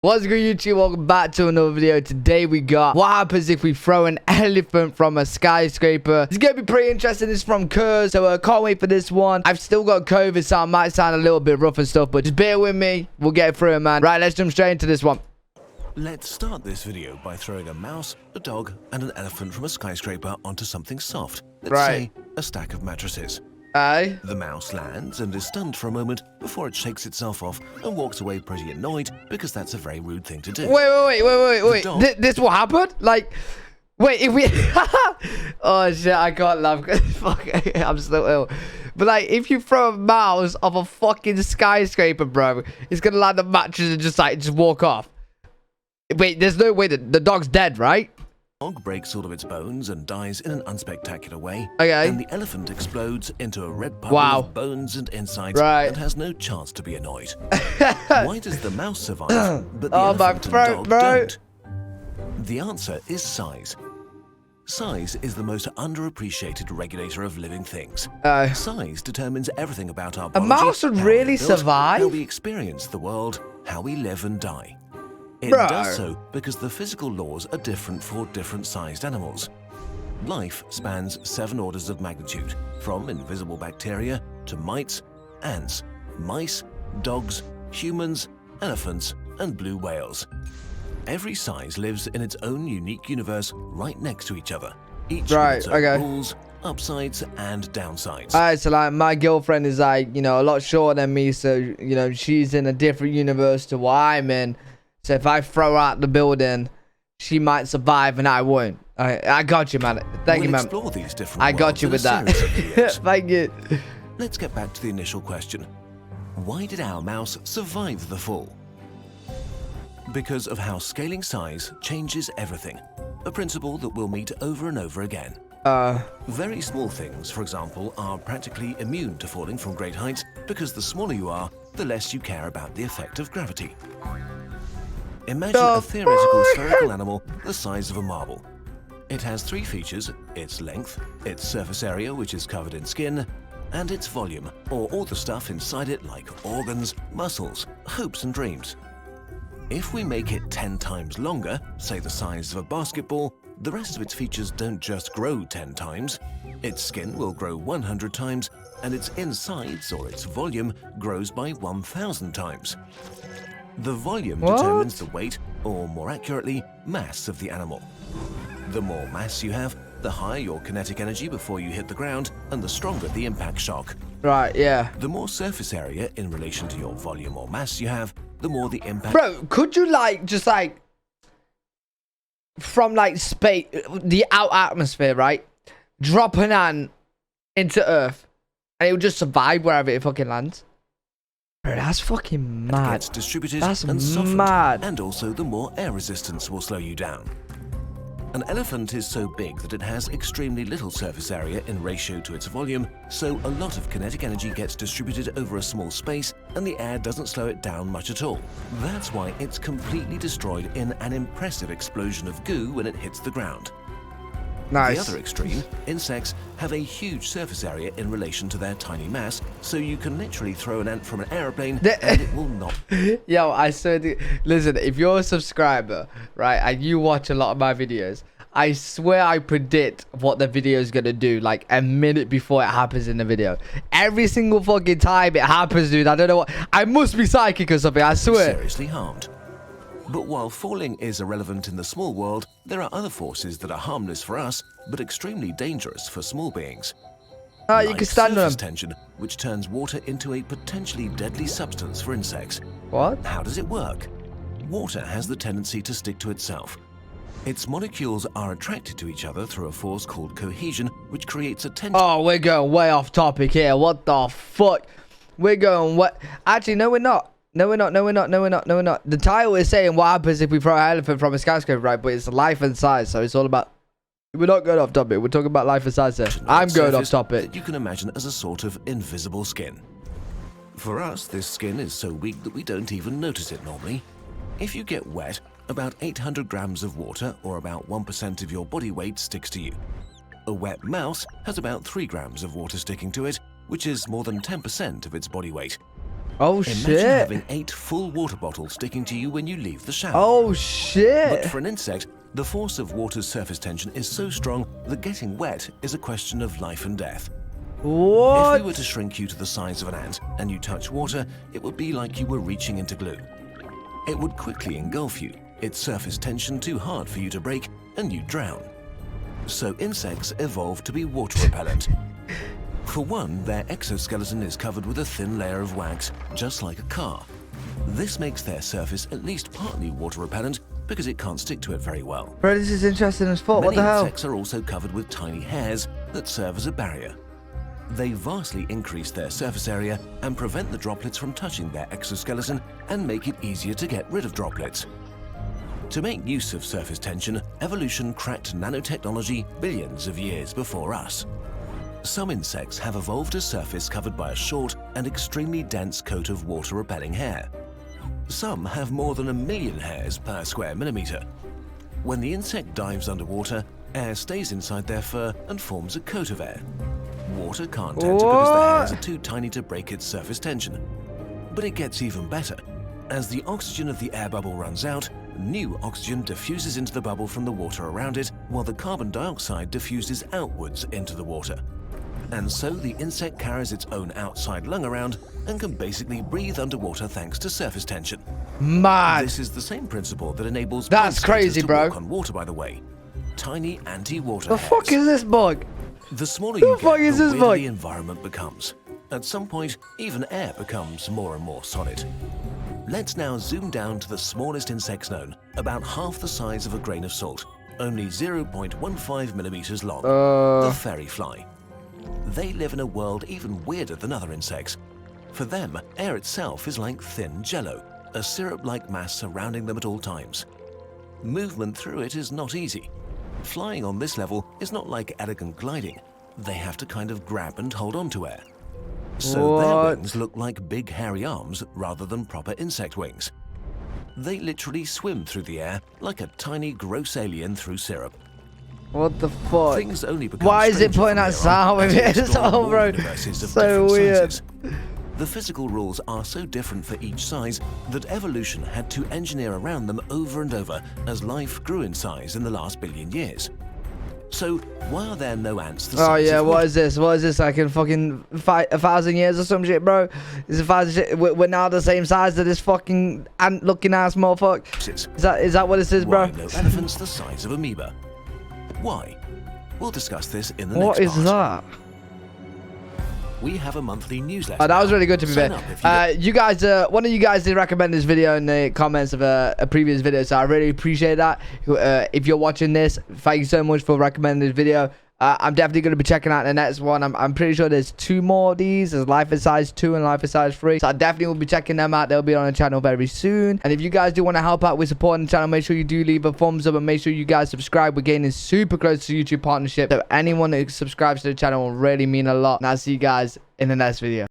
What's good, YouTube? Welcome back to another video. Today we got what happens if we throw an elephant from a skyscraper. It's gonna be pretty interesting. This is from Kurz, so can't wait for this one. I've still got COVID, so I might sound a little bit rough and stuff, but just bear with me. We'll get through it, man. Right, let's jump straight into this one. Let's start this video by throwing a mouse, a dog, and an elephant from a skyscraper onto something soft. Let's say a stack of mattresses. Aye. The mouse lands and is stunned for a moment before it shakes itself off and walks away pretty annoyed because that's a very rude thing to do. Wait. This will happen? Like, wait, if we... Oh, shit, I can't laugh. Fuck, I'm still ill. But, like, if you throw a mouse off a fucking skyscraper, bro, it's going to land on mattress and just walk off. Wait, there's no way that the dog's dead, right? The dog breaks all of its bones and dies in an unspectacular way. Okay. And the elephant explodes into a red puddle of bones and insides and has no chance to be annoyed. Why does the mouse survive, but the elephant and dog don't? The answer is size. Size is the most underappreciated regulator of living things. Size determines everything about our biology. A mouse would really survive? How we experience the world, how we live and die. It does so because the physical laws are different for different sized animals. Life spans 7 orders of magnitude, from invisible bacteria to mites, ants, mice, dogs, humans, elephants, and blue whales. Every size lives in its own unique universe right next to each other, each with its own rules, upsides and downsides. Alright, so like my girlfriend is like, you know, a lot shorter than me, so you know, she's in a different universe to what I'm in. So if I throw her out the building, she might survive and I won't. I got you, man. Thank you, man. Explore these different I got you with that. Thank you. Let's get back to the initial question. Why did our mouse survive the fall? Because of how scaling size changes everything. A principle that we'll meet over and over again. Very small things, for example, are practically immune to falling from great heights because the smaller you are, the less you care about the effect of gravity. Imagine a theoretical spherical animal the size of a marble. It has 3 features: its length, its surface area, which is covered in skin, and its volume, or all the stuff inside it like organs, muscles, hopes and dreams. If we make it 10 times longer, say the size of a basketball, the rest of its features don't just grow 10 times. Its skin will grow 100 times, and its insides, or its volume, grows by 1,000 times. The volume determines the weight, or more accurately, mass of the animal. The more mass you have, the higher your kinetic energy before you hit the ground, and the stronger the impact shock. Right, yeah. The more surface area in relation to your volume or mass you have, the more the impact... Bro, could you from space, the outer atmosphere, right? Drop an ant into Earth, and it will just survive wherever it fucking lands? Bro, that's fucking mad. Gets distributed that's and softened, mad. And also the more air resistance will slow you down. An elephant is so big that it has extremely little surface area in ratio to its volume, so a lot of kinetic energy gets distributed over a small space and the air doesn't slow it down much at all. That's why it's completely destroyed in an impressive explosion of goo when it hits the ground. Nice. The other extreme, insects have a huge surface area in relation to their tiny mass, so you can literally throw an ant from an aeroplane and it will not. Yo, I swear, listen, if you're a subscriber, right, and you watch a lot of my videos, I swear I predict what the video is going to do like a minute before it happens in the video. Every single fucking time it happens, dude. I don't know what. I must be psychic or something, I swear. Seriously harmed. But while falling is irrelevant in the small world, there are other forces that are harmless for us, but extremely dangerous for small beings. You can stand on them. Tension, which turns water into a potentially deadly substance for insects. What? How does it work? Water has the tendency to stick to itself. Its molecules are attracted to each other through a force called cohesion, which creates a tension. Oh, we're going way off topic here. What the fuck? We're going what? Actually, no, we're not. No, we're not. The title is saying what happens if we throw an elephant from a skyscraper, right? But it's life and size, so it's all about... We're not going off topic. We're talking about life and size here. I'm going off topic. You can imagine as a sort of invisible skin. For us, this skin is so weak that we don't even notice it normally. If you get wet, about 800 grams of water, or about 1% of your body weight, sticks to you. A wet mouse has about 3 grams of water sticking to it, which is more than 10% of its body weight. Oh, Imagine shit. having 8 full water bottles sticking to you when you leave the shower. Oh, shit. But for an insect, the force of water's surface tension is so strong that getting wet is a question of life and death. What? If we were to shrink you to the size of an ant and you touch water, it would be like you were reaching into glue. It would quickly engulf you, its surface tension too hard for you to break, and you'd drown. So insects evolved to be water repellent. For one, their exoskeleton is covered with a thin layer of wax, just like a car. This makes their surface at least partly water repellent because it can't stick to it very well. Bro, this is interesting as fuck. What Many the hell? insects are also covered with tiny hairs that serve as a barrier. They vastly increase their surface area and prevent the droplets from touching their exoskeleton and make it easier to get rid of droplets. To make use of surface tension, evolution cracked nanotechnology billions of years before us. Some insects have evolved a surface covered by a short and extremely dense coat of water-repelling hair. Some have more than 1 million hairs per square millimeter. When the insect dives underwater, air stays inside their fur and forms a coat of air. Water can't enter because the hairs are too tiny to break its surface tension. But it gets even better. As the oxygen of the air bubble runs out, new oxygen diffuses into the bubble from the water around it, while the carbon dioxide diffuses outwards into the water. And so the insect carries its own outside lung around and can basically breathe underwater thanks to surface tension. Mad. This is the same principle that enables That's bug crazy, spiders to bro. walk on water, by the way. Tiny anti-water The hairs. fuck is this bug? The smaller you fuck get, is the this weirder bug? the environment becomes. At some point, even air becomes more and more solid. Let's now zoom down to the smallest insects known, about half the size of a grain of salt, only 0.15 millimeters long, the fairy fly. They live in a world even weirder than other insects. For them, air itself is like thin jello, a syrup-like mass surrounding them at all times. Movement through it is not easy. Flying on this level is not like elegant gliding. They have to kind of grab and hold on to air. So their wings look like big hairy arms rather than proper insect wings. They literally swim through the air like a tiny gross alien through syrup. What the fuck? Things only become Why is it stranger putting from that here sound on with as we it? explore Oh, more bro. universes of So different weird. sizes. The physical rules are so different for each size that evolution had to engineer around them over and over as life grew in size in the last billion years. So why are there no ants the size Oh yeah, of what wood? is this? What is this? Like in fucking 1,000 years or some shit, bro? Is it 1,000 shit? We're now the same size as this fucking ant-looking ass motherfucker. Is that what this is, bro? Why no elephants the size of amoeba? Why? We'll discuss this in the What next is part. that? We have a monthly newsletter. Oh, that was really good to be Sign fair. up if you You guys, one of you guys did recommend this video in the comments of a previous video, so I really appreciate that. If you're watching this, thank you so much for recommending this video. I'm definitely going to be checking out the next one. I'm pretty sure there's 2 more of these. There's Life is Size 2 and Life is Size 3. So I definitely will be checking them out. They'll be on the channel very soon. And if you guys do want to help out with supporting the channel, make sure you do leave a thumbs up and make sure you guys subscribe. We're getting super close to YouTube partnership. So anyone that subscribes to the channel will really mean a lot. And I'll see you guys in the next video.